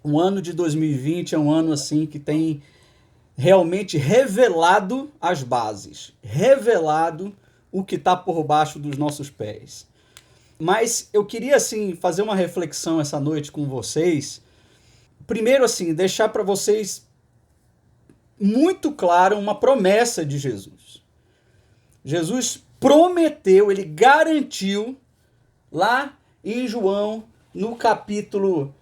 O ano de 2020 é um ano assim que tem realmente revelado as bases, revelado o que está por baixo dos nossos pés. Mas eu queria assim fazer uma reflexão essa noite com vocês. Primeiro assim, deixar para vocês muito claro uma promessa de Jesus. Jesus prometeu, ele garantiu lá em João, no capítulo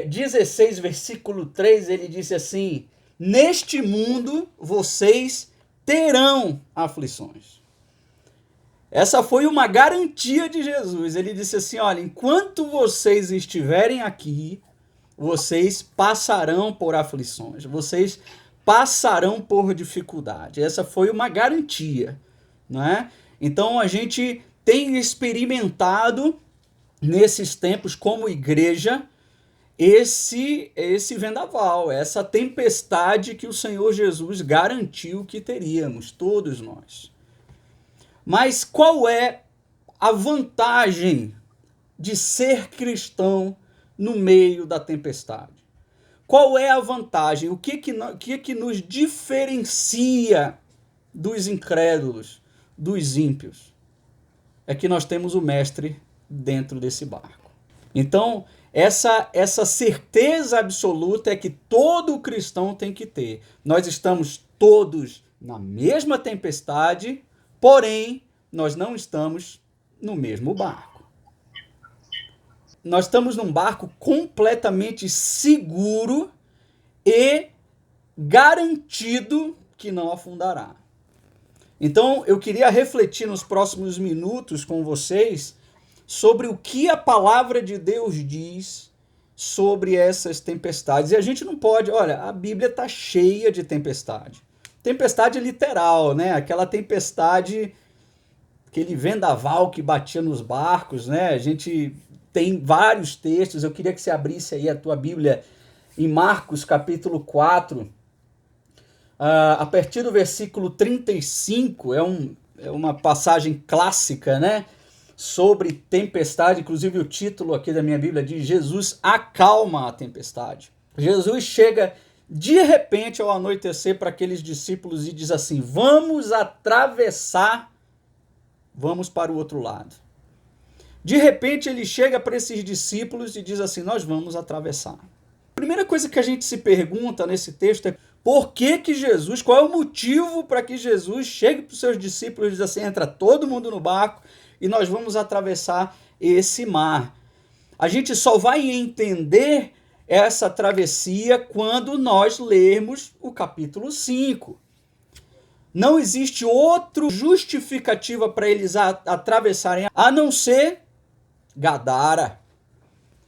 16, versículo 3, ele disse assim: neste mundo vocês terão aflições. Essa foi uma garantia de Jesus. Ele disse assim: olha, enquanto vocês estiverem aqui, vocês passarão por aflições, vocês passarão por dificuldade. Essa foi uma garantia, não é? Então a gente tem experimentado nesses tempos como igreja esse vendaval, essa tempestade que o Senhor Jesus garantiu que teríamos, todos nós. Mas qual é a vantagem de ser cristão no meio da tempestade? Qual é a vantagem? O que nos diferencia dos incrédulos, dos ímpios? É que nós temos o mestre dentro desse barco. Então, essa certeza absoluta é que todo cristão tem que ter. Nós estamos todos na mesma tempestade, porém, nós não estamos no mesmo barco. Nós estamos num barco completamente seguro e garantido que não afundará. Então, eu queria refletir nos próximos minutos com vocês sobre o que a palavra de Deus diz sobre essas tempestades. E a gente não pode, olha, a Bíblia está cheia de tempestade. Tempestade literal, né? Aquela tempestade, aquele vendaval que batia nos barcos, né? A gente tem vários textos. Eu queria que você abrisse aí a tua Bíblia em Marcos capítulo 4, a partir do versículo 35, é uma passagem clássica, né? Sobre tempestade, inclusive o título aqui da minha Bíblia diz: Jesus acalma a tempestade. Jesus chega de repente ao anoitecer para aqueles discípulos e diz assim: vamos atravessar, vamos para o outro lado. De repente ele chega para esses discípulos e diz assim: nós vamos atravessar. A primeira coisa que a gente se pergunta nesse texto é por que Jesus, qual é o motivo para que Jesus chegue para os seus discípulos e diz assim: entra todo mundo no barco e nós vamos atravessar esse mar. A gente só vai entender essa travessia quando nós lermos o capítulo 5. Não existe outra justificativa para eles atravessarem, a não ser Gadara,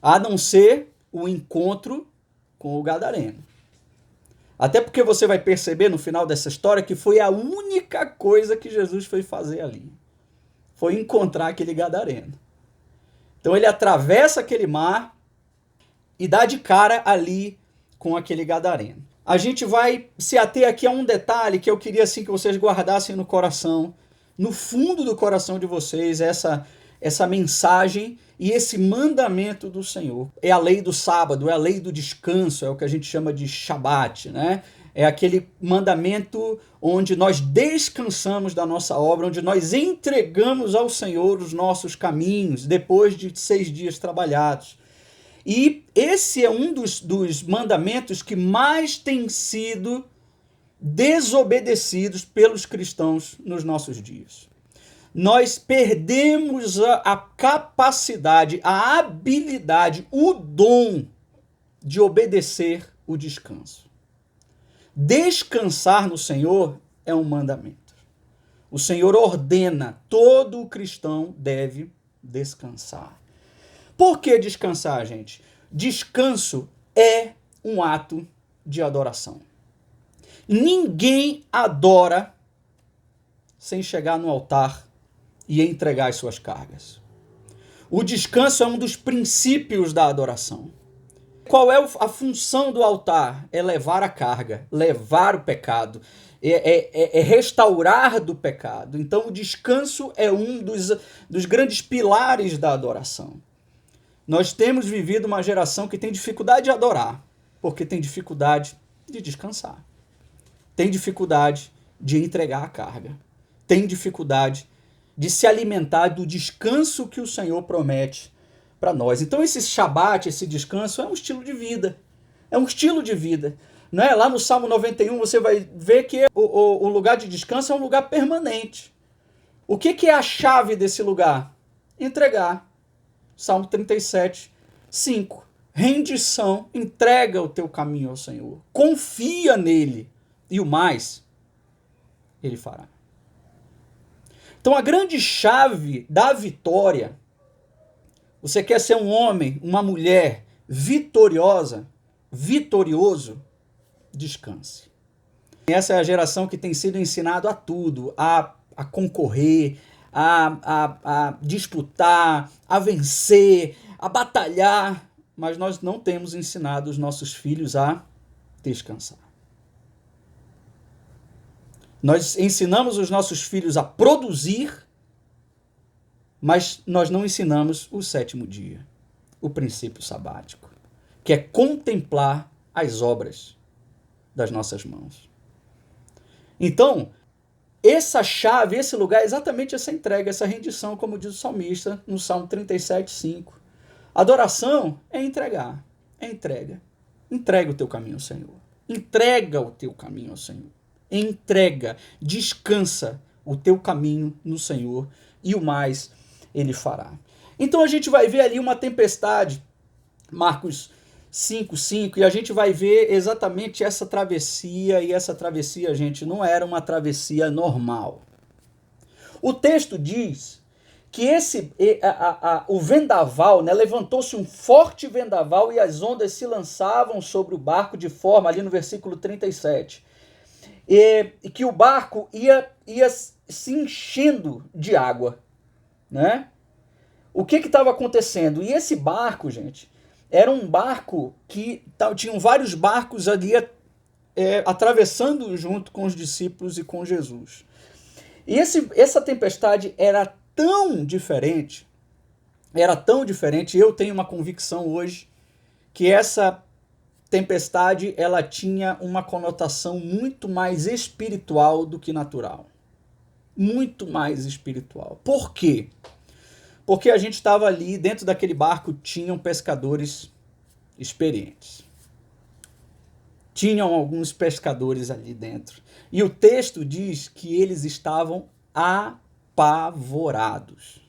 a não ser o encontro com o gadareno. Até porque você vai perceber no final dessa história que foi a única coisa que Jesus foi fazer ali. Foi encontrar aquele gadareno. Então ele atravessa aquele mar e dá de cara ali com aquele gadareno. A gente vai se ater aqui a um detalhe que eu queria assim que vocês guardassem no coração, no fundo do coração de vocês, essa mensagem e esse mandamento do Senhor. É a lei do sábado, é a lei do descanso, é o que a gente chama de Shabat, né? É aquele mandamento onde nós descansamos da nossa obra, onde nós entregamos ao Senhor os nossos caminhos depois de 6 dias trabalhados. E esse é um dos mandamentos que mais tem sido desobedecidos pelos cristãos nos nossos dias. Nós perdemos a capacidade, a habilidade, o dom de obedecer o descanso. Descansar no Senhor é um mandamento. O Senhor ordena, todo cristão deve descansar. Por que descansar, gente? Descanso é um ato de adoração. Ninguém adora sem chegar no altar e entregar as suas cargas. O descanso é um dos princípios da adoração. Qual é a função do altar? É levar a carga, levar o pecado, é restaurar do pecado. Então o descanso é um dos grandes pilares da adoração. Nós temos vivido uma geração que tem dificuldade de adorar, porque tem dificuldade de descansar. Tem dificuldade de entregar a carga. Tem dificuldade de se alimentar do descanso que o Senhor promete para nós. Então esse Shabat, esse descanso, é um estilo de vida. É um estilo de vida. Não é? Lá no Salmo 91 você vai ver que o lugar de descanso é um lugar permanente. O que é a chave desse lugar? Entregar. Salmo 37, 5. Rendição, entrega o teu caminho ao Senhor. Confia nele. E o mais, ele fará. Então a grande chave da vitória, você quer ser um homem, uma mulher vitoriosa, vitorioso, descanse. Essa é a geração que tem sido ensinado a tudo, a concorrer, a disputar, a vencer, a batalhar, mas nós não temos ensinado os nossos filhos a descansar. Nós ensinamos os nossos filhos a produzir, mas nós não ensinamos o sétimo dia, o princípio sabático, que é contemplar as obras das nossas mãos. Então, essa chave, esse lugar é exatamente essa entrega, essa rendição, como diz o salmista no Salmo 37, 5. Adoração é entregar, é entrega. Entrega o teu caminho ao Senhor. Entrega o teu caminho ao Senhor. Entrega, descansa o teu caminho no Senhor e o mais ele fará. Então a gente vai ver ali uma tempestade, Marcos 5:5, e a gente vai ver exatamente essa travessia, e essa travessia, gente, não era uma travessia normal. O texto diz que o vendaval, né, levantou-se um forte vendaval e as ondas se lançavam sobre o barco de forma, ali no versículo 37, e que o barco ia se enchendo de água, né? O que estava acontecendo? E esse barco, gente, era um barco que tinham vários barcos ali atravessando junto com os discípulos e com Jesus. E essa tempestade era tão diferente, eu tenho uma convicção hoje, que essa tempestade ela tinha uma conotação muito mais espiritual do que natural. Muito mais espiritual. Por quê? Porque a gente estava ali, dentro daquele barco tinham pescadores experientes. Tinham alguns pescadores ali dentro. E o texto diz que eles estavam apavorados.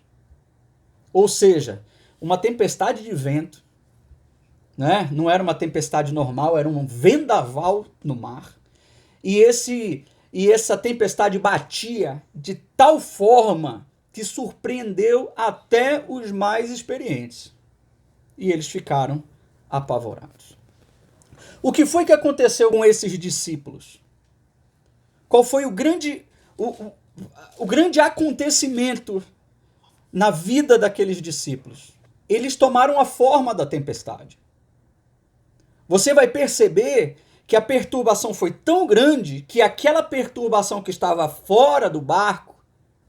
Ou seja, uma tempestade de vento, né? Não era uma tempestade normal, era um vendaval no mar. E essa tempestade batia de tal forma que surpreendeu até os mais experientes. E eles ficaram apavorados. O que foi que aconteceu com esses discípulos? Qual foi o grande acontecimento na vida daqueles discípulos? Eles tomaram a forma da tempestade. Você vai perceber que a perturbação foi tão grande que aquela perturbação que estava fora do barco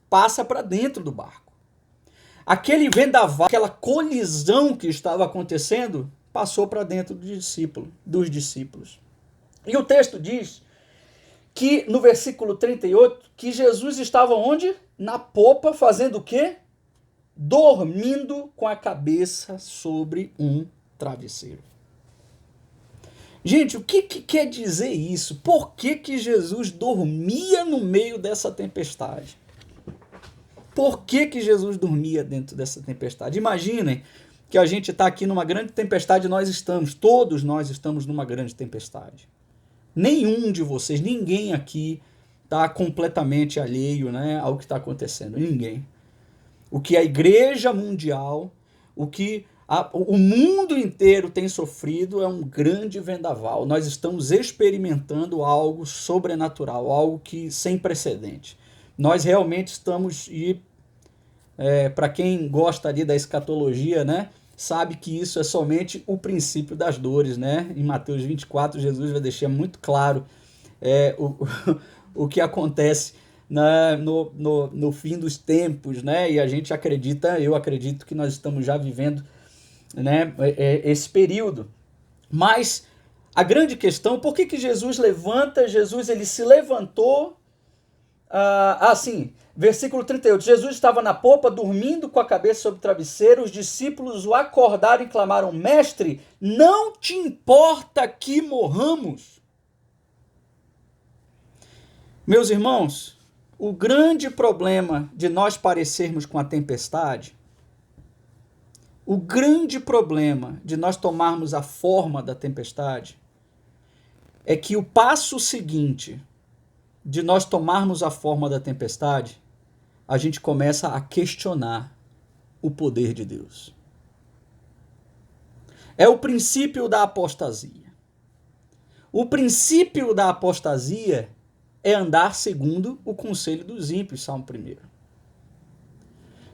passa para dentro do barco. Aquele vendaval, aquela colisão que estava acontecendo, passou para dentro dos discípulos. E o texto diz que, no versículo 38, que Jesus estava onde? Na popa, fazendo o quê? Dormindo com a cabeça sobre um travesseiro. Gente, o que quer dizer isso? Por que Jesus dormia no meio dessa tempestade? Por que Jesus dormia dentro dessa tempestade? Imaginem que a gente está aqui numa grande tempestade, todos nós estamos numa grande tempestade. Nenhum de vocês, ninguém aqui está completamente alheio, né, ao que está acontecendo. Ninguém. O que a igreja mundial, o que o mundo inteiro tem sofrido é um grande vendaval. Nós estamos experimentando algo sobrenatural, algo que sem precedente. Nós realmente estamos, para quem gosta ali da escatologia, né, sabe que isso é somente o princípio das dores, né? Em Mateus 24, Jesus vai deixar muito claro o que acontece no fim dos tempos, né? E a gente eu acredito que nós estamos já vivendo né, esse período. Mas a grande questão, por que Jesus levanta? Jesus ele se levantou, versículo 38, Jesus estava na popa, dormindo com a cabeça sobre o travesseiro, os discípulos o acordaram e clamaram, mestre, não te importa que morramos? Meus irmãos, o grande problema de nós parecermos com a tempestade, o grande problema de nós tomarmos a forma da tempestade, é que o passo seguinte de nós tomarmos a forma da tempestade, a gente começa a questionar o poder de Deus. É o princípio da apostasia. O princípio da apostasia é andar segundo o conselho dos ímpios, Salmo 1.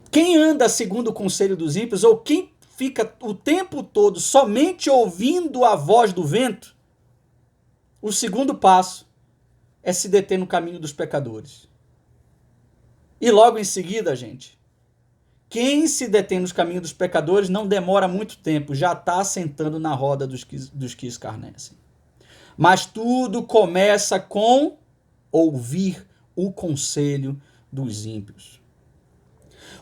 Quem anda segundo o conselho dos ímpios, ou quem fica o tempo todo somente ouvindo a voz do vento, o segundo passo é se deter no caminho dos pecadores. E logo em seguida, gente, quem se detém nos caminhos dos pecadores não demora muito tempo, já está sentando na roda dos que escarnecem. Mas tudo começa com ouvir o conselho dos ímpios.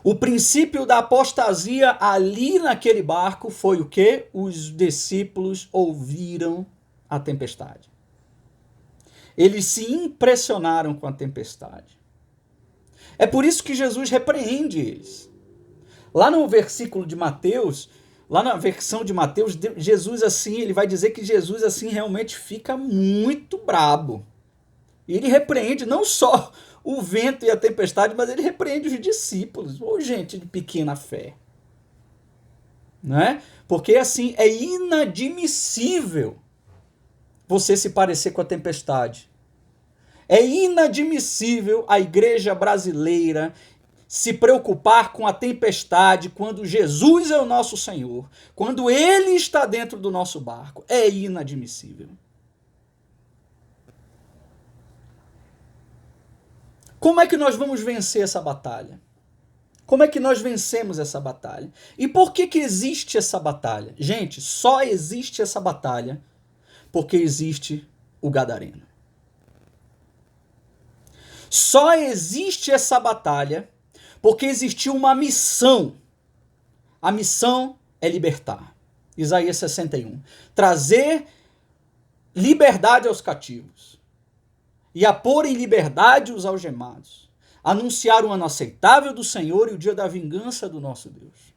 O princípio da apostasia ali naquele barco foi o quê? Os discípulos ouviram a tempestade. Eles se impressionaram com a tempestade. É por isso que Jesus repreende eles. Lá no versículo de Mateus, lá na versão de Mateus, Jesus assim, ele vai dizer que Jesus assim realmente fica muito brabo. E ele repreende não só o vento e a tempestade, mas ele repreende os discípulos, ou gente de pequena fé. Né? Porque assim, é inadmissível você se parecer com a tempestade. É inadmissível a igreja brasileira se preocupar com a tempestade quando Jesus é o nosso Senhor, quando Ele está dentro do nosso barco. É inadmissível. Como é que nós vamos vencer essa batalha? Como é que nós vencemos essa batalha? E por que existe essa batalha? Gente, só existe essa batalha porque existe o Gadareno. Só existe essa batalha porque existiu uma missão. A missão é libertar. Isaías 61. Trazer liberdade aos cativos e a pôr em liberdade os algemados. Anunciar o ano aceitável do Senhor e o dia da vingança do nosso Deus.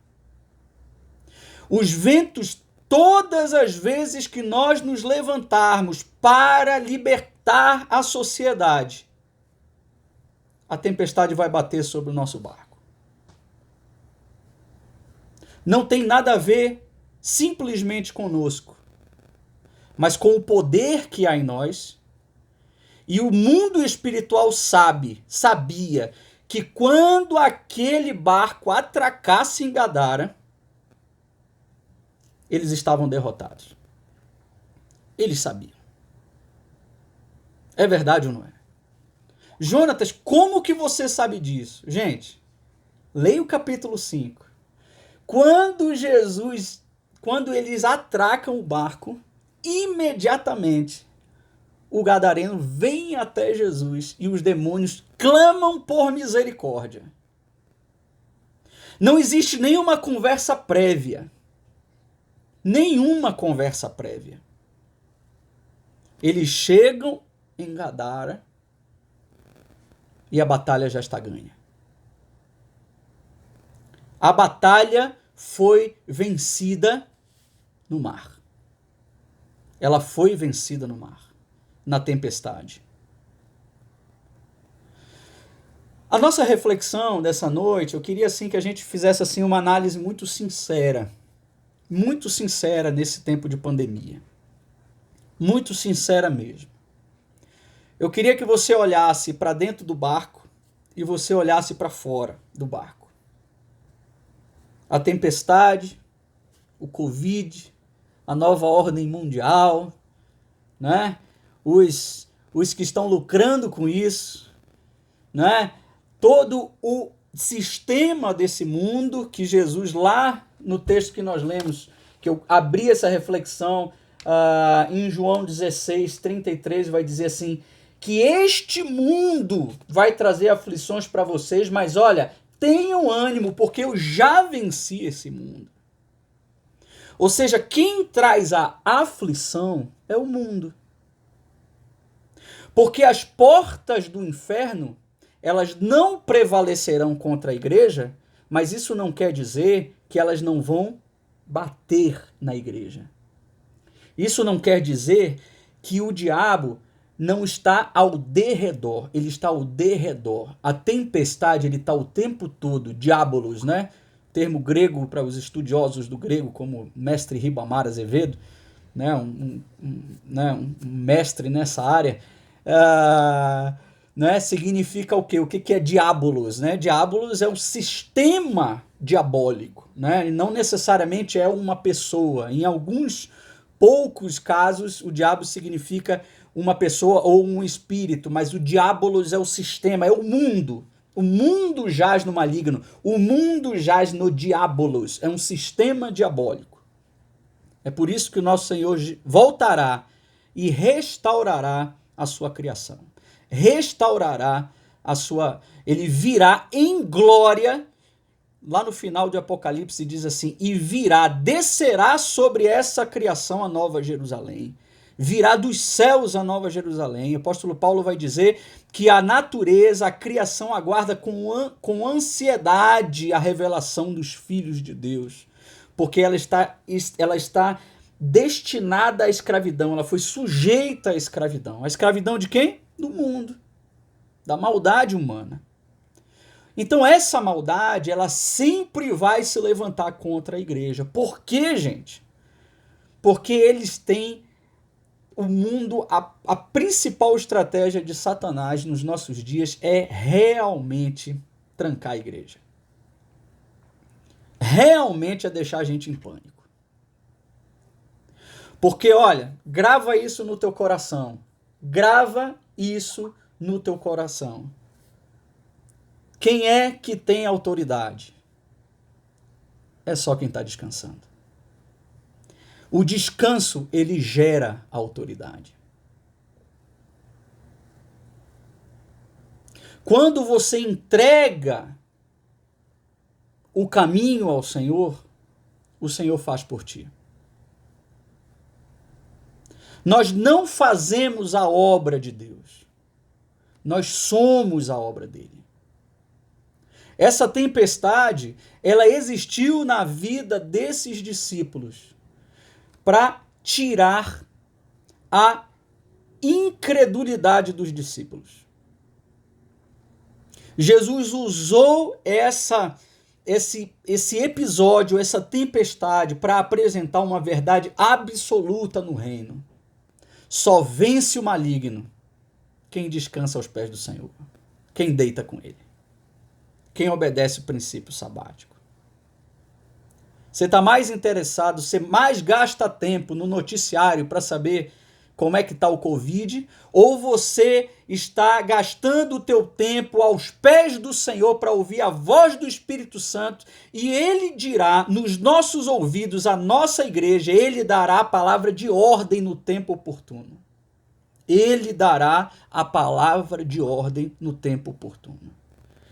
Os ventos, todas as vezes que nós nos levantarmos para libertar a sociedade, a tempestade vai bater sobre o nosso barco. Não tem nada a ver simplesmente conosco, mas com o poder que há em nós. E o mundo espiritual sabia que quando aquele barco atracasse em Gadara, eles estavam derrotados. Eles sabiam. É verdade ou não é? Jonatas, como que você sabe disso? Gente, leia o capítulo 5. Quando eles atracam o barco, imediatamente o gadareno vem até Jesus e os demônios clamam por misericórdia. Não existe nenhuma conversa prévia. Nenhuma conversa prévia. Eles chegam em Gadara e a batalha já está ganha. A batalha foi vencida no mar. Ela foi vencida no mar, na tempestade. A nossa reflexão dessa noite, eu queria assim que a gente fizesse assim uma análise muito sincera nesse tempo de pandemia. Muito sincera mesmo. Eu queria que você olhasse para dentro do barco e você olhasse para fora do barco. A tempestade, o Covid, a nova ordem mundial, né? Os que estão lucrando com isso, né? Todo o sistema desse mundo que Jesus lá no texto que nós lemos, que eu abri essa reflexão em João 16, 33, vai dizer assim, que este mundo vai trazer aflições para vocês, mas olha, tenham ânimo, porque eu já venci esse mundo. Ou seja, quem traz a aflição é o mundo. Porque as portas do inferno, elas não prevalecerão contra a igreja, mas isso não quer dizer que elas não vão bater na igreja. Isso não quer dizer que o diabo não está ao derredor, ele está ao derredor. A tempestade, ele está o tempo todo, diabolos, né? Termo grego para os estudiosos do grego, como mestre Ribamar Azevedo, né? um mestre nessa área, né? Significa o quê? O que é diabolos? Né? Diabolos é um sistema diabólico, né? E não necessariamente é uma pessoa. Em alguns poucos casos, o diabo significa uma pessoa ou um espírito, mas o diabolos é o sistema, é o mundo. O mundo jaz no maligno, o mundo jaz no diabolos, é um sistema diabólico. É por isso que o nosso Senhor voltará e restaurará a sua criação. Restaurará a sua... Ele virá em glória. Lá no final de Apocalipse diz assim, e virá, descerá sobre essa criação a nova Jerusalém. Virá dos céus a nova Jerusalém. O apóstolo Paulo vai dizer que a natureza, a criação aguarda com ansiedade a revelação dos filhos de Deus. Porque ela está destinada à escravidão, ela foi sujeita à escravidão. A escravidão de quem? Do mundo, da maldade humana. Então essa maldade, ela sempre vai se levantar contra a igreja. Por quê, gente? Porque eles têm o mundo, a principal estratégia de Satanás nos nossos dias é realmente trancar a igreja. Realmente é deixar a gente em pânico. Porque, olha, grava isso no teu coração. Grava isso no teu coração. Quem é que tem autoridade? É só quem está descansando. O descanso, ele gera autoridade. Quando você entrega o caminho ao Senhor, o Senhor faz por ti. Nós não fazemos a obra de Deus. Nós somos a obra dele. Essa tempestade, ela existiu na vida desses discípulos para tirar a incredulidade dos discípulos. Jesus usou esse episódio, essa tempestade, para apresentar uma verdade absoluta no reino. Só vence o maligno quem descansa aos pés do Senhor, quem deita com ele, quem obedece o princípio sabático. Você está mais interessado, você mais gasta tempo no noticiário para saber como é que está o Covid, ou você está gastando o teu tempo aos pés do Senhor para ouvir a voz do Espírito Santo, e ele dirá nos nossos ouvidos, a nossa igreja, ele dará a palavra de ordem no tempo oportuno. Ele dará a palavra de ordem no tempo oportuno.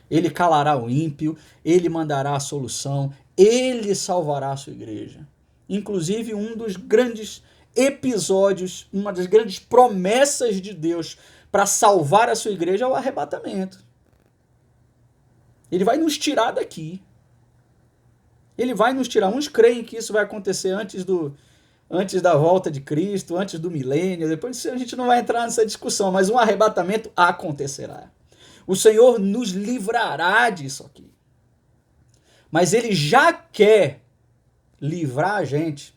Ele calará o ímpio, ele mandará a solução, ele salvará a sua igreja. Inclusive, um dos grandes episódios, uma das grandes promessas de Deus para salvar a sua igreja é o arrebatamento. Ele vai nos tirar daqui. Ele vai nos tirar. Uns creem que isso vai acontecer antes da volta de Cristo, antes do milênio. Depois a gente não vai entrar nessa discussão, mas um arrebatamento acontecerá. O Senhor nos livrará disso aqui. Mas ele já quer livrar a gente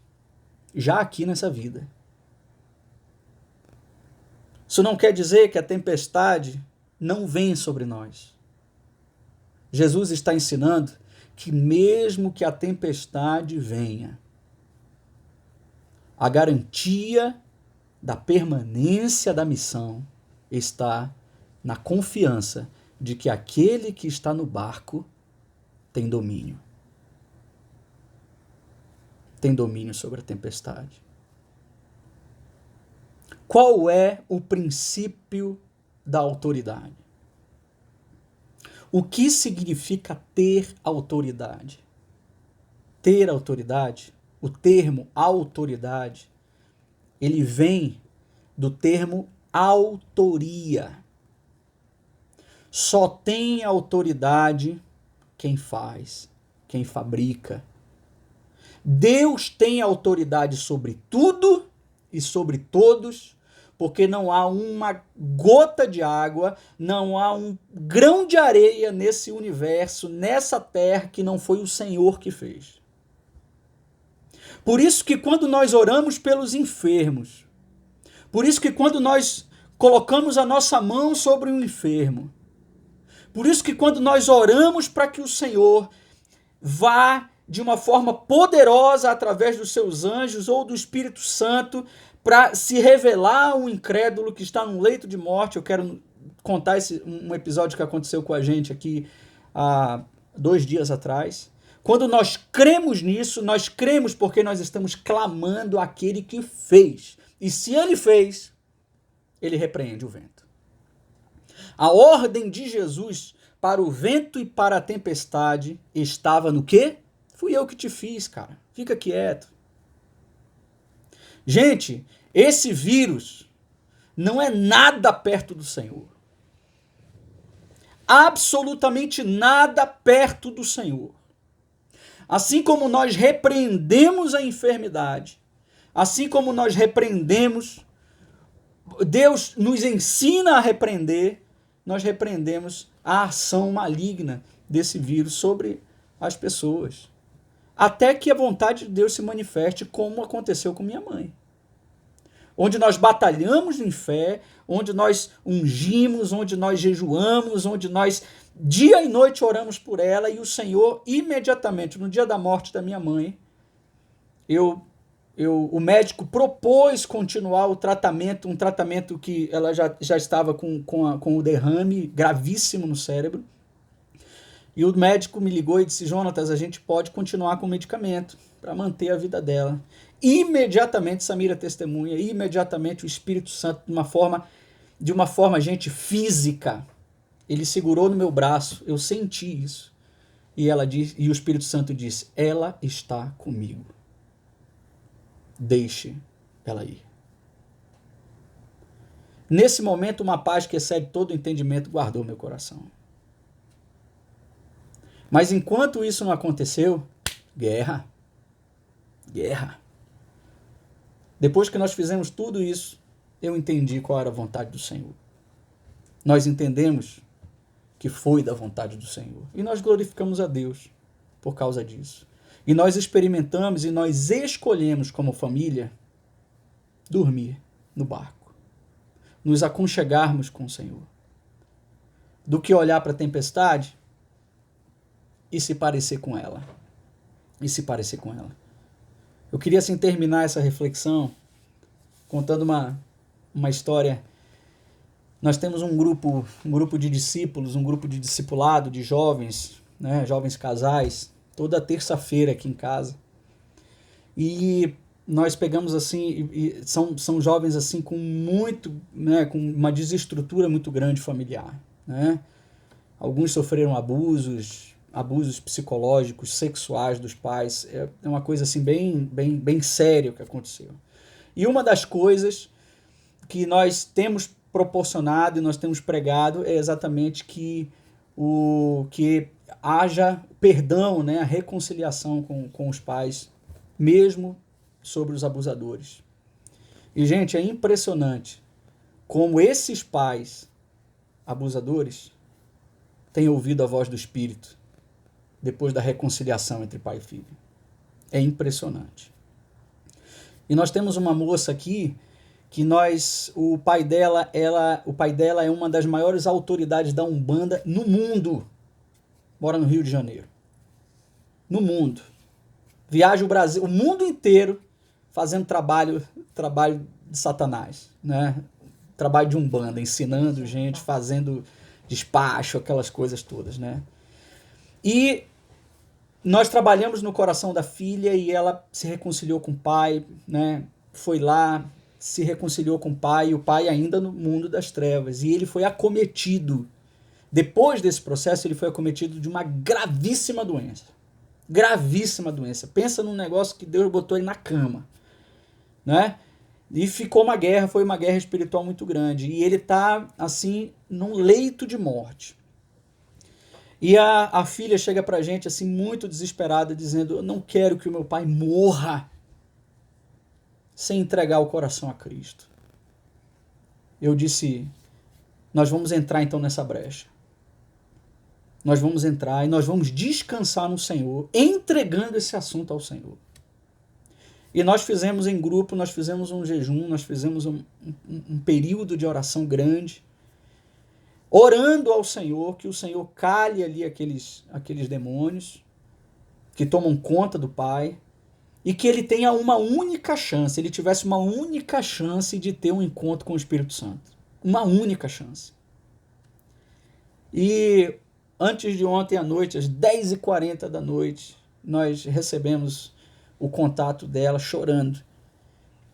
já aqui nessa vida. Isso não quer dizer que a tempestade não vem sobre nós. Jesus está ensinando que mesmo que a tempestade venha, a garantia da permanência da missão está na confiança de que aquele que está no barco tem domínio. tem domínio sobre a tempestade. Qual é o princípio da autoridade? O que significa ter autoridade? Ter autoridade, o termo autoridade, ele vem do termo autoria. Só tem autoridade quem faz, quem fabrica. Deus tem autoridade sobre tudo e sobre todos, porque não há uma gota de água, não há um grão de areia nesse universo, nessa terra, que não foi o Senhor que fez. Por isso que quando nós oramos pelos enfermos, por isso que quando nós colocamos a nossa mão sobre um enfermo, por isso que quando nós oramos para que o Senhor vá de uma forma poderosa através dos seus anjos ou do Espírito Santo para se revelar ao incrédulo que está num leito de morte. Eu quero contar um episódio que aconteceu com a gente aqui há 2 dias atrás. Quando nós cremos nisso, nós cremos porque nós estamos clamando àquele que fez. E se ele fez, ele repreende o vento. A ordem de Jesus para o vento e para a tempestade estava no quê? Fui eu que te fiz, cara. Fica quieto. Gente, esse vírus não é nada perto do Senhor. Absolutamente nada perto do Senhor. Assim como nós repreendemos a enfermidade, assim como nós repreendemos, Deus nos ensina a repreender, nós repreendemos a ação maligna desse vírus sobre as pessoas. Até que a vontade de Deus se manifeste, como aconteceu com minha mãe. Onde nós batalhamos em fé, onde nós ungimos, onde nós jejuamos, onde nós dia e noite oramos por ela, e o Senhor, imediatamente, no dia da morte da minha mãe, o médico propôs continuar o tratamento, um tratamento que ela já estava com o derrame gravíssimo no cérebro. E o médico me ligou e disse: Jonatas, a gente pode continuar com o medicamento para manter a vida dela. Imediatamente, Samira testemunha, imediatamente o Espírito Santo, de uma forma, gente, física, ele segurou no meu braço, eu senti isso. E o Espírito Santo disse: ela está comigo. Deixe ela ir. Nesse momento, uma paz que excede todo o entendimento guardou meu coração. Mas enquanto isso não aconteceu, guerra. Guerra. Depois que nós fizemos tudo isso, eu entendi qual era a vontade do Senhor. Nós entendemos que foi da vontade do Senhor. E nós glorificamos a Deus por causa disso. E nós experimentamos e nós escolhemos como família dormir no barco. Nos aconchegarmos com o Senhor. Do que olhar para a tempestade e se parecer com ela. Eu queria assim terminar essa reflexão contando uma história. Nós temos um grupo de discípulos, um grupo de discipulado de jovens, né, jovens casais, toda terça-feira aqui em casa. E nós pegamos assim, são jovens assim com com uma desestrutura muito grande familiar, né? Alguns sofreram abusos psicológicos, sexuais dos pais. É uma coisa assim bem séria que aconteceu. E uma das coisas que nós temos proporcionado e nós temos pregado é exatamente que haja perdão, né, a reconciliação com os pais, mesmo sobre os abusadores. E, gente, é impressionante como esses pais abusadores têm ouvido a voz do Espírito depois da reconciliação entre pai e filho. É impressionante. E nós temos uma moça aqui que o pai dela é uma das maiores autoridades da Umbanda no mundo. Mora no Rio de Janeiro. No mundo. Viaja o mundo inteiro fazendo trabalho de Satanás, né? Trabalho de Umbanda, ensinando gente, fazendo despacho, aquelas coisas todas, né? E nós trabalhamos no coração da filha e ela se reconciliou com o pai, né? Foi lá, se reconciliou com o pai ainda no mundo das trevas, e ele foi acometido. Depois desse processo, ele foi acometido de uma gravíssima doença. Gravíssima doença. Pensa num negócio que Deus botou ele na cama, né? E ficou uma guerra, foi uma guerra espiritual muito grande. E ele está, assim, num leito de morte. E a filha chega pra gente, assim, muito desesperada, dizendo: eu não quero que o meu pai morra sem entregar o coração a Cristo. Eu disse: nós vamos entrar então nessa brecha. Nós vamos entrar e nós vamos descansar no Senhor, entregando esse assunto ao Senhor. E nós fizemos em grupo, nós fizemos um jejum, nós fizemos um período de oração grande, orando ao Senhor, que o Senhor calhe ali aqueles demônios que tomam conta do pai, e que ele tenha uma única chance, ele tivesse uma única chance de ter um encontro com o Espírito Santo. Uma única chance. E antes de ontem à noite, às 10h40 da noite, nós recebemos o contato dela chorando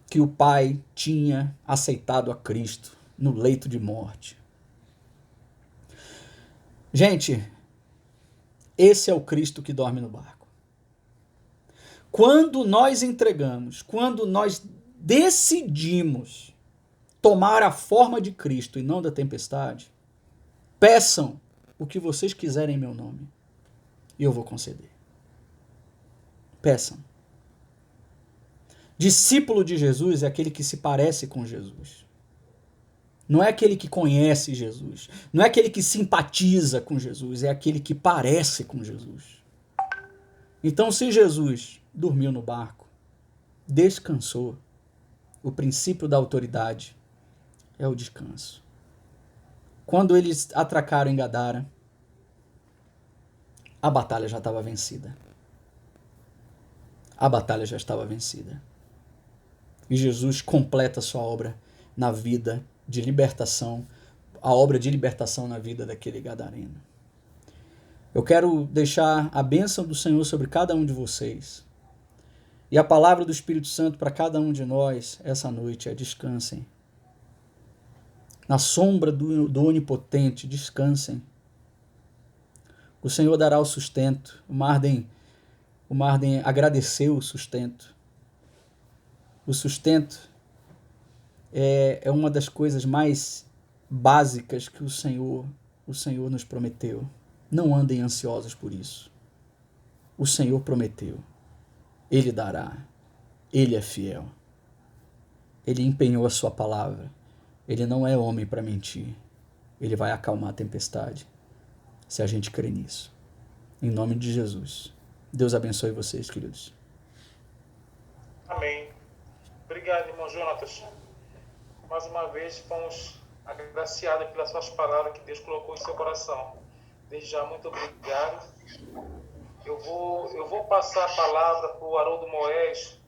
que o pai tinha aceitado a Cristo no leito de morte. Gente, esse é o Cristo que dorme no barco. Quando nós entregamos, quando nós decidimos tomar a forma de Cristo e não da tempestade, peçam o que vocês quiserem em meu nome e eu vou conceder. Peçam. Discípulo de Jesus é aquele que se parece com Jesus. Não é aquele que conhece Jesus. Não é aquele que simpatiza com Jesus. É aquele que parece com Jesus. Então, se Jesus dormiu no barco, descansou, o princípio da autoridade é o descanso. Quando eles atracaram em Gadara, a batalha já estava vencida. A batalha já estava vencida. E Jesus completa a sua obra na vida de libertação, a obra de libertação na vida daquele gadareno. Eu quero deixar a bênção do Senhor sobre cada um de vocês. E a palavra do Espírito Santo para cada um de nós essa noite é: descansem. Na sombra do Onipotente, descansem. O Senhor dará o sustento. O Marden agradeceu o sustento. O sustento é uma das coisas mais básicas que o Senhor nos prometeu. Não andem ansiosos por isso. O Senhor prometeu. Ele dará. Ele é fiel. Ele empenhou a sua palavra. Ele não é homem para mentir. Ele vai acalmar a tempestade, se a gente crer nisso. Em nome de Jesus. Deus abençoe vocês, queridos. Amém. Obrigado, irmão Jonatas. Mais uma vez, fomos agraciados pelas suas palavras que Deus colocou em seu coração. Desde já, muito obrigado. Eu vou passar a palavra para o Haroldo Moés,